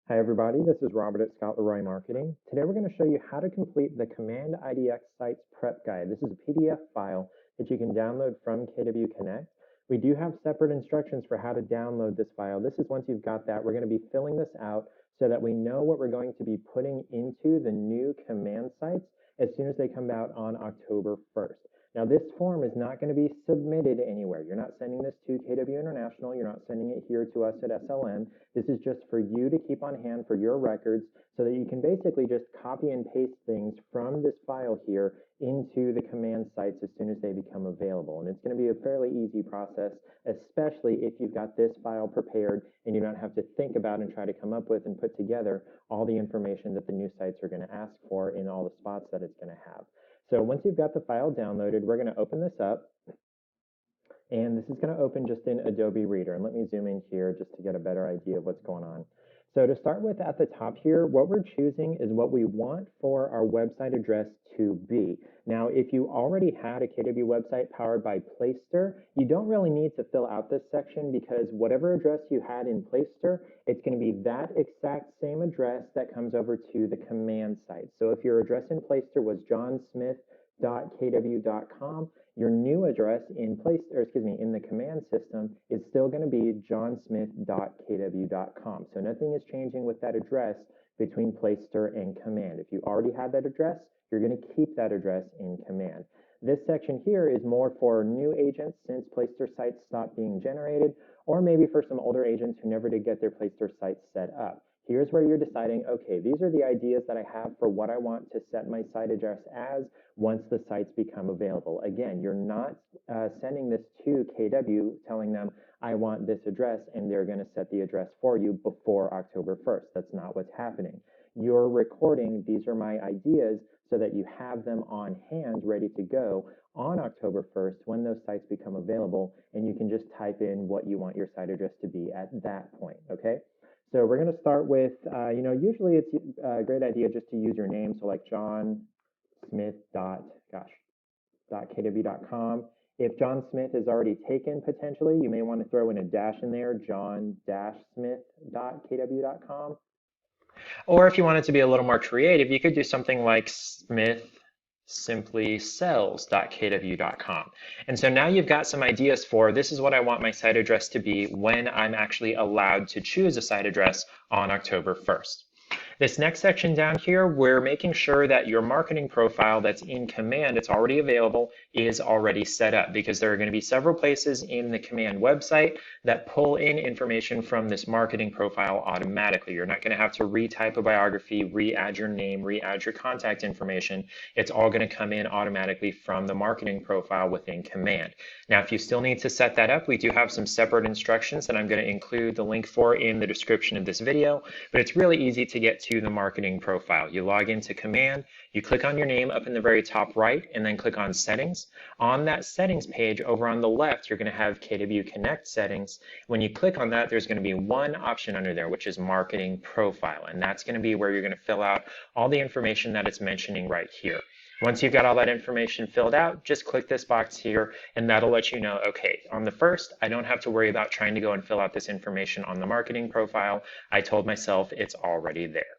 Hi everybody, this is Robert at Scott Leroy Marketing. Today we're going to show you how to complete the Command IDX Sites Prep Guide. This is a PDF file that you can download from KW Connect. We do have separate instructions for how to download this file. This is once you've got that, we're going to be filling this out so that we know what we're going to be putting into the new command sites as soon as they come out on October 1st. Now this form is not going to be submitted anywhere. You're not sending this to KW International. You're not sending it here to us at SLM. This is just for you to keep on hand for your records so that you can basically just copy and paste things from this file here into the command sites as soon as they become available. And it's going to be a fairly easy process, especially if you've got this file prepared and you don't have to think about and try to come up with and put together all the information that the new sites are going to ask for in all the spots that it's going to have. So once you've got the file downloaded, we're going to open this up. And this is going to open just in Adobe Reader. And let me zoom in here just to get a better idea of what's going on. So to start with at the top here, what we're choosing is what we want for our website address to be. Now, if you already had a KW website powered by Placester, you don't really need to fill out this section because whatever address you had in Placester, it's going to be that exact same address that comes over to the command site. So if your address in Placester was johnsmith.kw.com, your new address in the command system is still going to be johnsmith.kw.com. So nothing is changing with that address between Placester and command. If you already had that address, you're going to keep that address in command. This section here is more for new agents since Placester sites stopped being generated, or maybe for some older agents who never did get their Placester sites set up. Here's where you're deciding, okay, these are the ideas that I have for what I want to set my site address as once the sites become available. Again, you're not sending this to KW telling them, I want this address, and they're going to set the address for you before October 1st. That's not what's happening. You're recording, these are my ideas, so that you have them on hand ready to go on October 1st when those sites become available, and you can just type in what you want your site address to be at that point, okay? So we're going to start with, usually it's a great idea just to use your name. So like johnsmith.kw.com. If John Smith is already taken potentially, you may want to throw in a dash in there, john-smith.kw.com. Or if you wanted to be a little more creative, you could do something like smith-simply-sells.kw.com. And so now you've got some ideas for this is what I want my site address to be when I'm actually allowed to choose a site address on October 1st. This next section down here, we're making sure that your marketing profile that's in command, it's already available, is already set up, because there are going to be several places in the command website that pull in information from this marketing profile automatically. You're not going to have to retype a biography, re-add your name, re-add your contact information. It's all going to come in automatically from the marketing profile within command. Now, if you still need to set that up, we do have some separate instructions that I'm going to include the link for in the description of this video, but it's really easy to get to the marketing profile. You log into command, you click on your name up in the very top right, and then click on settings. On that settings page over on the left, you're going to have KW Connect settings. When you click on that, there's going to be one option under there, which is marketing profile, and that's going to be where you're going to fill out all the information that it's mentioning right here. Once you've got all that information filled out, just click this box here, and that'll let you know, okay, on the first, I don't have to worry about trying to go and fill out this information on the marketing profile. I told myself it's already there.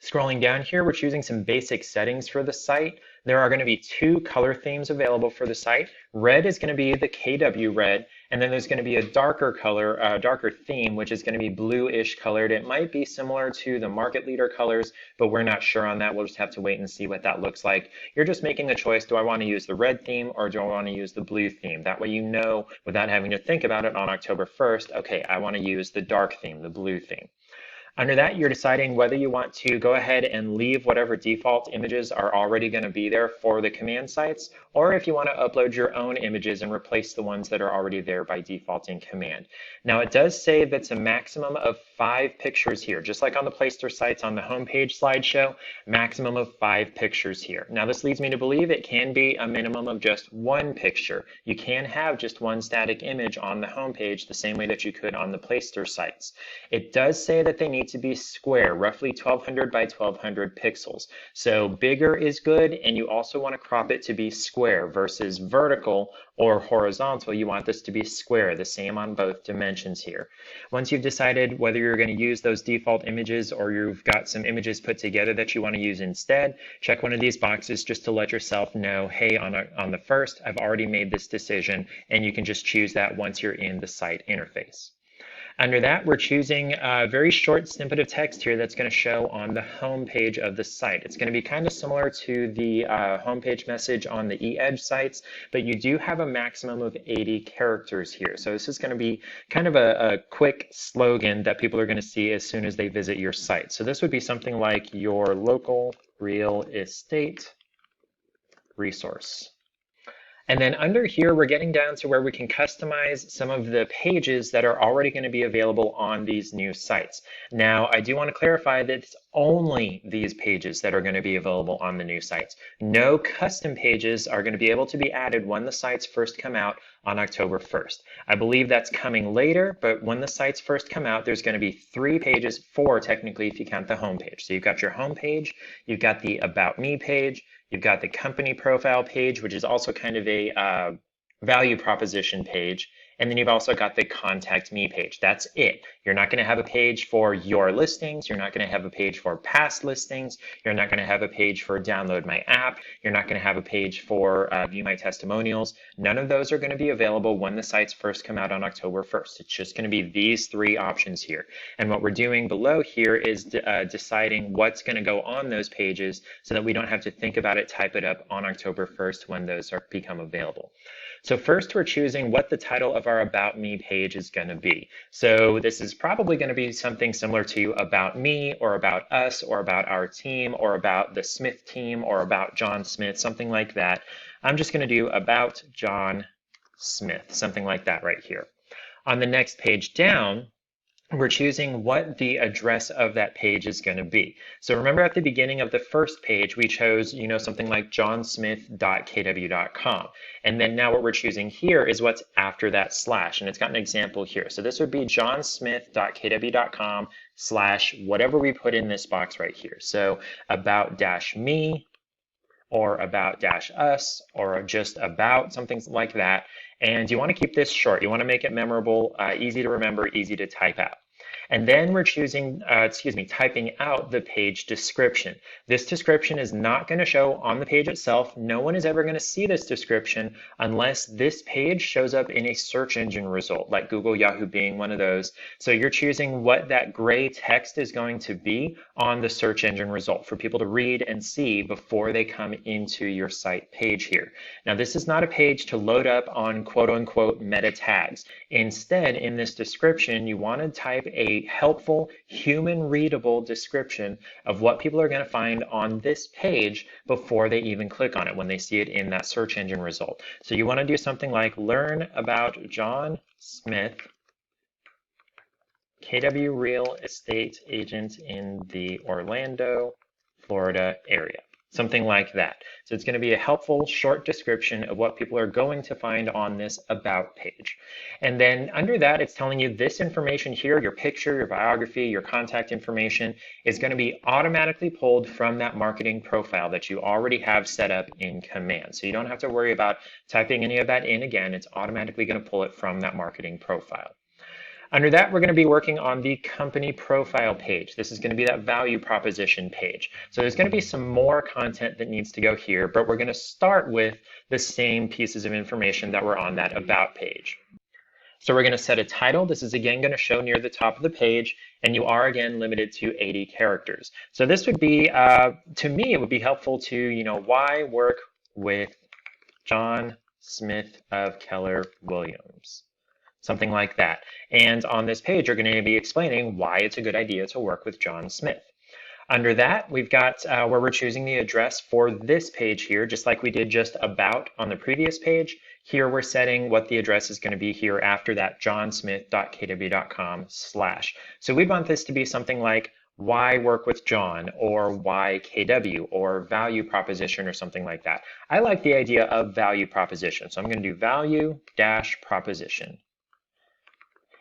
Scrolling down here, we're choosing some basic settings for the site. There are going to be two color themes available for the site. Red is going to be the KW red, and then there's going to be a darker color, darker theme, which is going to be bluish colored. It might be similar to the market leader colors, but we're not sure on that. We'll just have to wait and see what that looks like. You're just making a choice. Do I want to use the red theme or do I want to use the blue theme? That way you know without having to think about it on October 1st, okay, I want to use the dark theme, the blue theme. Under that, you're deciding whether you want to go ahead and leave whatever default images are already going to be there for the command sites, or if you want to upload your own images and replace the ones that are already there by default in command. Now, it does say that's a maximum of 5 pictures here, just like on the Placester sites on the homepage slideshow, maximum of 5 pictures here. Now, this leads me to believe it can be a minimum of just 1 picture. You can have just one static image on the homepage the same way that you could on the Placester sites. It does say that they need need to be square, roughly 1200 by 1200 pixels. So bigger is good, and you also want to crop it to be square versus vertical or horizontal. You want this to be square, the same on both dimensions here. Once you've decided whether you're going to use those default images or you've got some images put together that you want to use instead, check one of these boxes just to let yourself know, hey, on the first, I've already made this decision, and you can just choose that once you're in the site interface. Under that, we're choosing a very short snippet of text here that's going to show on the home page of the site. It's going to be kind of similar to the homepage message on the eEdge sites, but you do have a maximum of 80 characters here. So this is going to be kind of a quick slogan that people are going to see as soon as they visit your site. So this would be something like your local real estate resource. And then under here, we're getting down to where we can customize some of the pages that are already going to be available on these new sites. Now, I do want to clarify that it's only these pages that are going to be available on the new sites. No custom pages are going to be able to be added when the sites first come out on October 1st. I believe that's coming later, but when the sites first come out, there's going to be 3 pages, 4 technically if you count the home page. So you've got your home page, you've got the About Me page, you've got the company profile page, which is also kind of a value proposition page. And then you've also got the Contact Me page. That's it. You're not going to have a page for your listings. You're not going to have a page for past listings. You're not going to have a page for download my app. You're not going to have a page for view my testimonials. None of those are going to be available when the sites first come out on October 1st. It's just going to be these 3 options here. And what we're doing below here is deciding what's going to go on those pages so that we don't have to think about it, type it up on October 1st when those become available. So first we're choosing what the title of our About Me page is going to be. So this is probably going to be something similar to About Me or About Us or About Our Team or About the Smith Team or About John Smith, something like that. I'm just going to do About John Smith, something like that right here. On the next page down, we're choosing what the address of that page is going to be. So remember at the beginning of the first page, we chose, something like johnsmith.kw.com. And then now what we're choosing here is what's after that slash. And it's got an example here. So this would be johnsmith.kw.com / whatever we put in this box right here. So about-me or about-us or just about, something like that. And you want to keep this short. You want to make it memorable, easy to remember, easy to type out. And then we're choosing, typing out the page description. This description is not going to show on the page itself. No one is ever going to see this description unless this page shows up in a search engine result, like Google, Yahoo, Bing, one of those. So you're choosing what that gray text is going to be on the search engine result for people to read and see before they come into your site page here. Now, this is not a page to load up on quote-unquote meta tags. Instead, in this description, you want to type a helpful, human-readable description of what people are going to find on this page before they even click on it when they see it in that search engine result. So you want to do something like learn about John Smith, KW real estate agent in the Orlando, Florida area. Something like that. So it's going to be a helpful short description of what people are going to find on this About page. And then under that, it's telling you this information here, your picture, your biography, your contact information is going to be automatically pulled from that marketing profile that you already have set up in Command. So you don't have to worry about typing any of that in again. It's automatically going to pull it from that marketing profile. Under that, we're going to be working on the company profile page. This is going to be that value proposition page. So there's going to be some more content that needs to go here, but we're going to start with the same pieces of information that were on that About page. So we're going to set a title. This is again going to show near the top of the page, and you are again limited to 80 characters. So this would be, to me, it would be helpful to, why work with John Smith of Keller Williams. Something like that. And on this page, you're going to be explaining why it's a good idea to work with John Smith. Under that, we've got where we're choosing the address for this page here, just like we did just About on the previous page. Here we're setting what the address is going to be here after that johnsmith.kw.com /. So we want this to be something like why work with John or why KW or value proposition or something like that. I like the idea of value proposition. So I'm going to do value-proposition.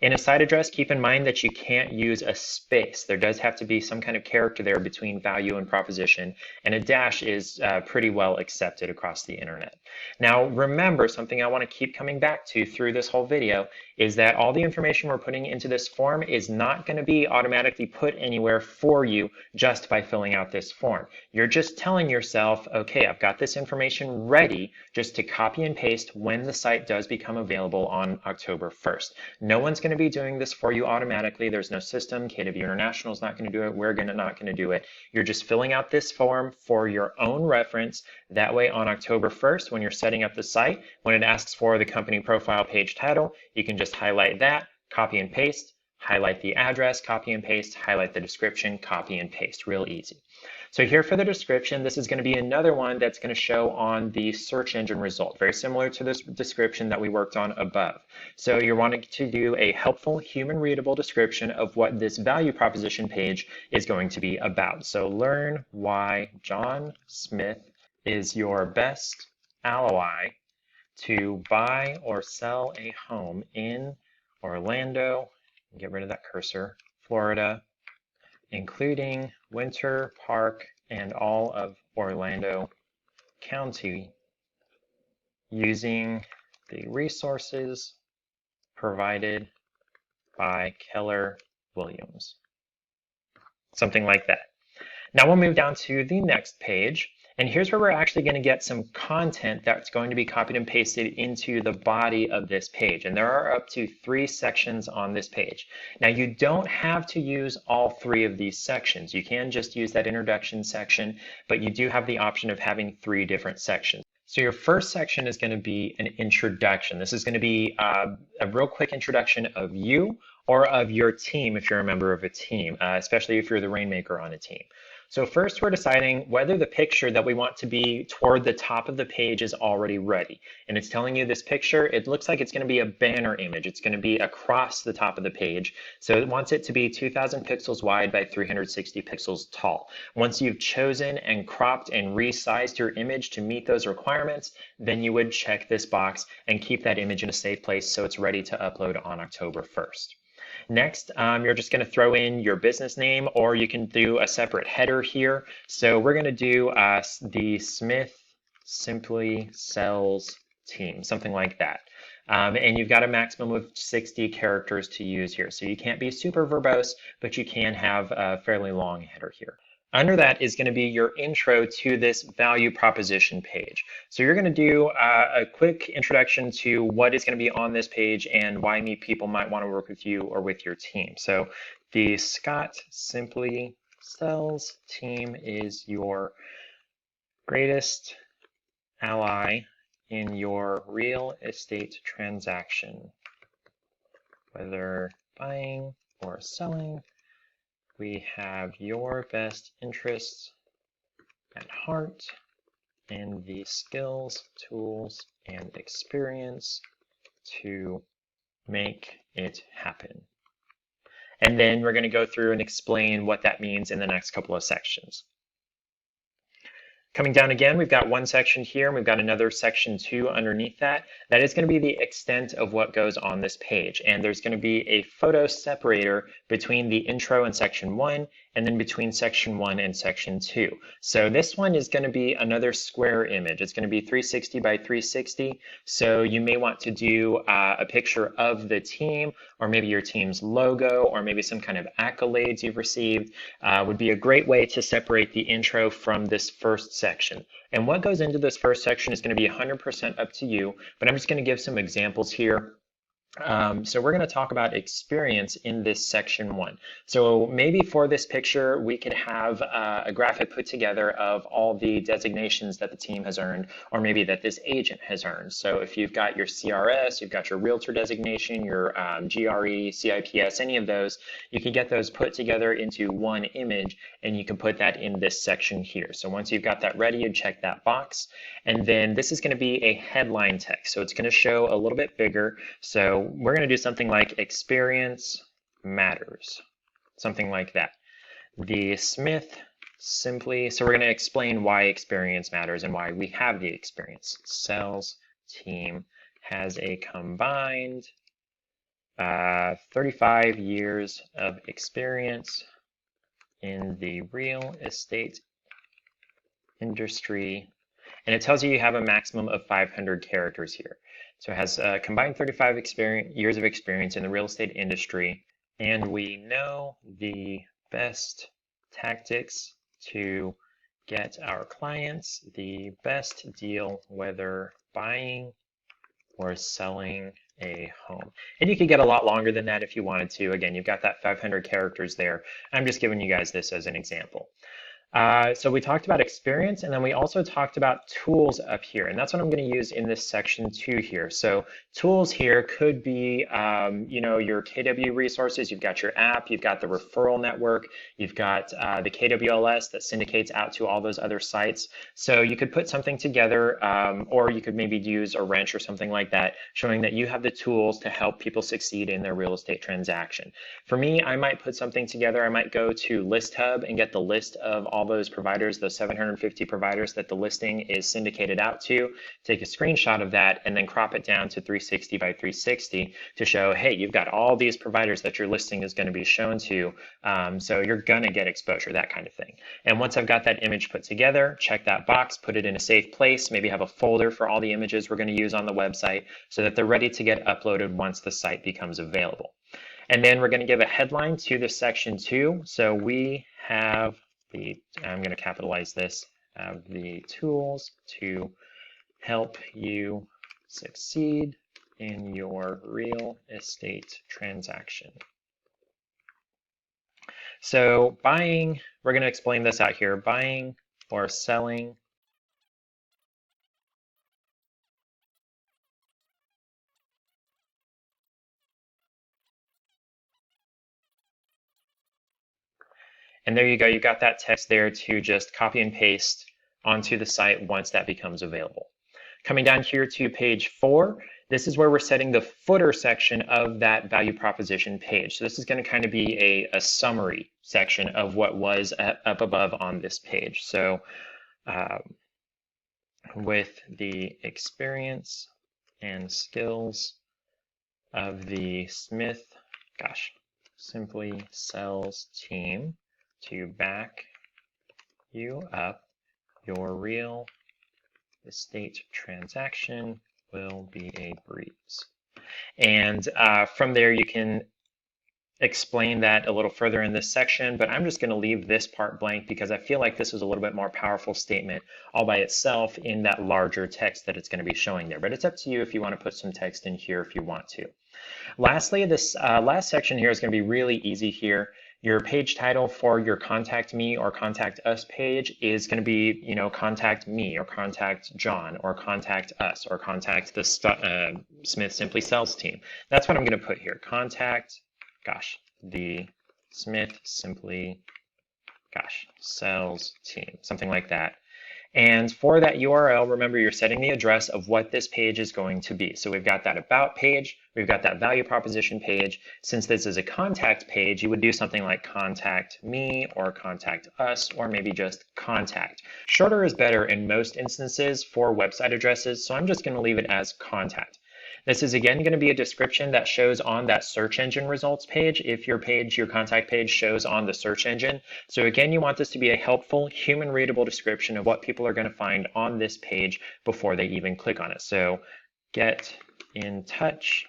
In a site address, keep in mind that you can't use a space. There does have to be some kind of character there between value and proposition, and a dash is pretty well accepted across the internet. Now, remember, something I want to keep coming back to through this whole video is that all the information we're putting into this form is not going to be automatically put anywhere for you just by filling out this form. You're just telling yourself, okay, I've got this information ready just to copy and paste when the site does become available on October 1st. No one's going to be doing this for you automatically. There's no system. KW International is not going to do it. We're not going to do it. You're just filling out this form for your own reference. That way on October 1st, when you're setting up the site, when it asks for the company profile page title, you can just highlight that, copy and paste, highlight the address, copy and paste, highlight the description, copy and paste. Real easy. So here for the description, this is going to be another one that's going to show on the search engine result, very similar to this description that we worked on above. So you're wanting to do a helpful, human readable description of what this value proposition page is going to be about. So learn why John Smith is your best ally to buy or sell a home in Orlando, get rid of that cursor, Florida, including Winter Park and all of Orlando County, using the resources provided by Keller Williams. Something like that. Now we'll move down to the next page. And here's where we're actually going to get some content that's going to be copied and pasted into the body of this page. And there are up to 3 sections on this page. Now you don't have to use all 3 of these sections. You can just use that introduction section, but you do have the option of having 3 different sections. So your first section is going to be an introduction. This is going to be a real quick introduction of you or of your team if you're a member of a team, especially if you're the rainmaker on a team. So first we're deciding whether the picture that we want to be toward the top of the page is already ready. And it's telling you this picture, it looks like it's going to be a banner image. It's going to be across the top of the page. So it wants it to be 2000 pixels wide by 360 pixels tall. Once you've chosen and cropped and resized your image to meet those requirements, then you would check this box and keep that image in a safe place so it's ready to upload on October 1st. Next, you're just going to throw in your business name, or you can do a separate header here. So we're going to do the Smith Simply Sells team, something like that. And you've got a maximum of 60 characters to use here. So you can't be super verbose, but you can have a fairly long header here. Under that is going to be your intro to this value proposition page. So you're going to do a quick introduction to what is going to be on this page and why people might want to work with you or with your team. So the Scott Simply Sells team is your greatest ally in your real estate transaction, whether buying or selling. We have your best interests at heart and the skills, tools, and experience to make it happen. And then we're going to go through and explain what that means in the next couple of sections. Coming down again, we've got one section here, and we've got another section 2 underneath that. That is going to be the extent of what goes on this page. And there's going to be a photo separator between the intro and section 1, and then between section 1 and section 2. So this one is going to be another square image. It's going to be 360 by 360. So you may want to do a picture of the team, or maybe your team's logo, or maybe some kind of accolades you've received. Would be a great way to separate the intro from this first section. And what goes into this first section is going to be 100% up to you, but I'm just going to give some examples here. So we're going to talk about experience in this section 1. So maybe for this picture, we could have a graphic put together of all the designations that the team has earned, or maybe that this agent has earned. So if you've got your CRS, you've got your realtor designation, your GRE, CIPS, any of those, you can get those put together into one image, and you can put that in this section here. So once you've got that ready, you check that box. And then this is going to be a headline text. So it's going to show a little bit bigger. So we're going to do something like experience matters, something like that. The Smith Simply, so we're going to explain why experience matters and why we have the experience. Sales team has a combined 35 years of experience in the real estate industry. And it tells you have a maximum of 500 characters here. So it has combined 35 years of experience in the real estate industry. And we know the best tactics to get our clients the best deal, whether buying or selling a home. And you could get a lot longer than that if you wanted to. Again, you've got that 500 characters there. I'm just giving you guys this as an example. So we talked about experience, and then we also talked about tools up here, and that's what I'm going to use in this section 2 here. So tools here could be, your KW resources. You've got your app, you've got the referral network, you've got the KWLS that syndicates out to all those other sites. So you could put something together, or you could maybe use a wrench or something like that, showing that you have the tools to help people succeed in their real estate transaction. For me, I might put something together. I might go to ListHub and get the list of all those providers, those 750 providers that the listing is syndicated out to, take a screenshot of that, and then crop it down to 360 by 360 to show, hey, you've got all these providers that your listing is going to be shown to, so you're going to get exposure, that kind of thing. And once I've got that image put together, check that box, put it in a safe place, maybe have a folder for all the images we're going to use on the website so that they're ready to get uploaded once the site becomes available. And then we're going to give a headline to this section 2. So we have I'm going to capitalize this, the tools to help you succeed in your real estate transaction. So buying, we're going to explain this out here, buying or selling And there you go, you got that text there to just copy and paste onto the site once that becomes available. Coming down here to page 4, this is where we're setting the footer section of that value proposition page. So this is going to kind of be a summary section of what was up above on this page. So with the experience and skills of the Smith, Simply Sells team, to back you up, your real estate transaction will be a breeze. And from there, you can explain that a little further in this section, but I'm just going to leave this part blank because I feel like this is a little bit more powerful statement all by itself in that larger text that it's going to be showing there. But it's up to you if you want to put some text in here if you want to. Lastly, this last section here is going to be really easy here. Your page title for your Contact Me or Contact Us page is going to be, Contact Me or Contact John or Contact Us or Contact the Smith Simply Sells team. That's what I'm going to put here. Contact, the Smith Simply, Sells team, something like that. And for that URL, remember you're setting the address of what this page is going to be. So we've got that about page, we've got that value proposition page. Since this is a contact page, you would do something like contact me or contact us, or maybe just contact. Shorter is better in most instances for website addresses, so I'm just going to leave it as contact. This is again going to be a description that shows on that search engine results page if your contact page shows on the search engine. So again, you want this to be a helpful, human readable description of what people are going to find on this page before they even click on it. So get in touch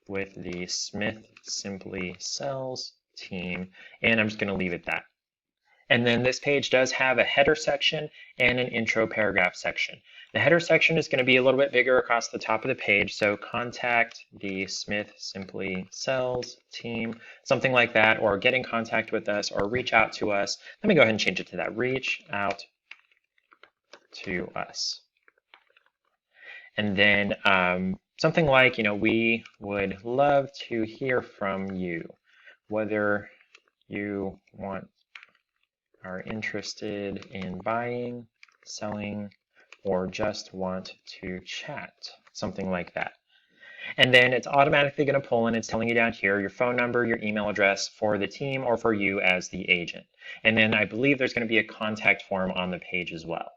with the Smith Simply Sells team, and I'm just going to leave it that. And then this page does have a header section and an intro paragraph section. The header section is going to be a little bit bigger across the top of the page, so contact the Smith Simply Sells team, something like that, or get in contact with us, or reach out to us. Let me go ahead and change it to that, reach out to us. And then something like, we would love to hear from you, whether you are interested in buying, selling, or just want to chat, something like that. And then it's automatically going to pull in, it's telling you down here your phone number, your email address for the team or for you as the agent. And then I believe there's going to be a contact form on the page as well.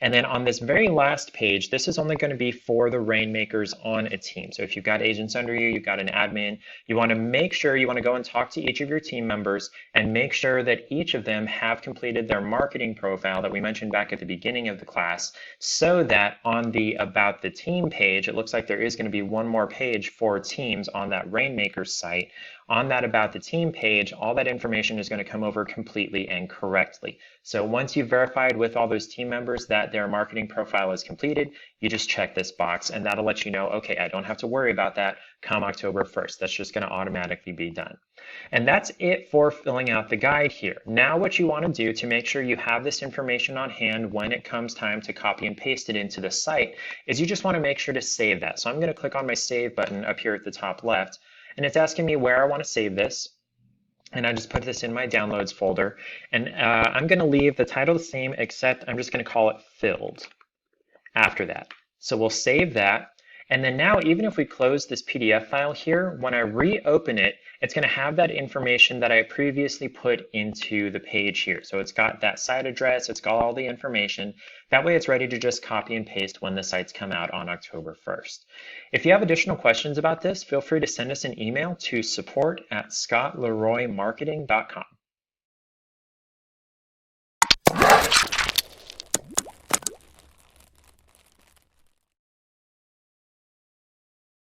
And then on this very last page, this is only going to be for the Rainmakers on a team. So if you've got agents under you, you've got an admin, you want to make sure you want to go and talk to each of your team members and make sure that each of them have completed their marketing profile that we mentioned back at the beginning of the class, so that on the About the Team page, it looks like there is going to be one more page for teams on that Rainmakers site. On that About the Team page, all that information is going to come over completely and correctly. So once you've verified with all those team members that their marketing profile is completed, you just check this box and that'll let you know, okay, I don't have to worry about that come October 1st. That's just going to automatically be done. And that's it for filling out the guide here. Now what you want to do to make sure you have this information on hand when it comes time to copy and paste it into the site is you just want to make sure to save that. So I'm going to click on my Save button up here at the top left, and it's asking me where I want to save this. And I just put this in my Downloads folder. And I'm going to leave the title the same, except I'm just going to call it Filled after that. So we'll save that. And then now, even if we close this PDF file here, when I reopen it, it's going to have that information that I previously put into the page here. So it's got that site address, it's got all the information. That way it's ready to just copy and paste when the sites come out on October 1st. If you have additional questions about this, feel free to send us an email to support@scottleroymarketing.com.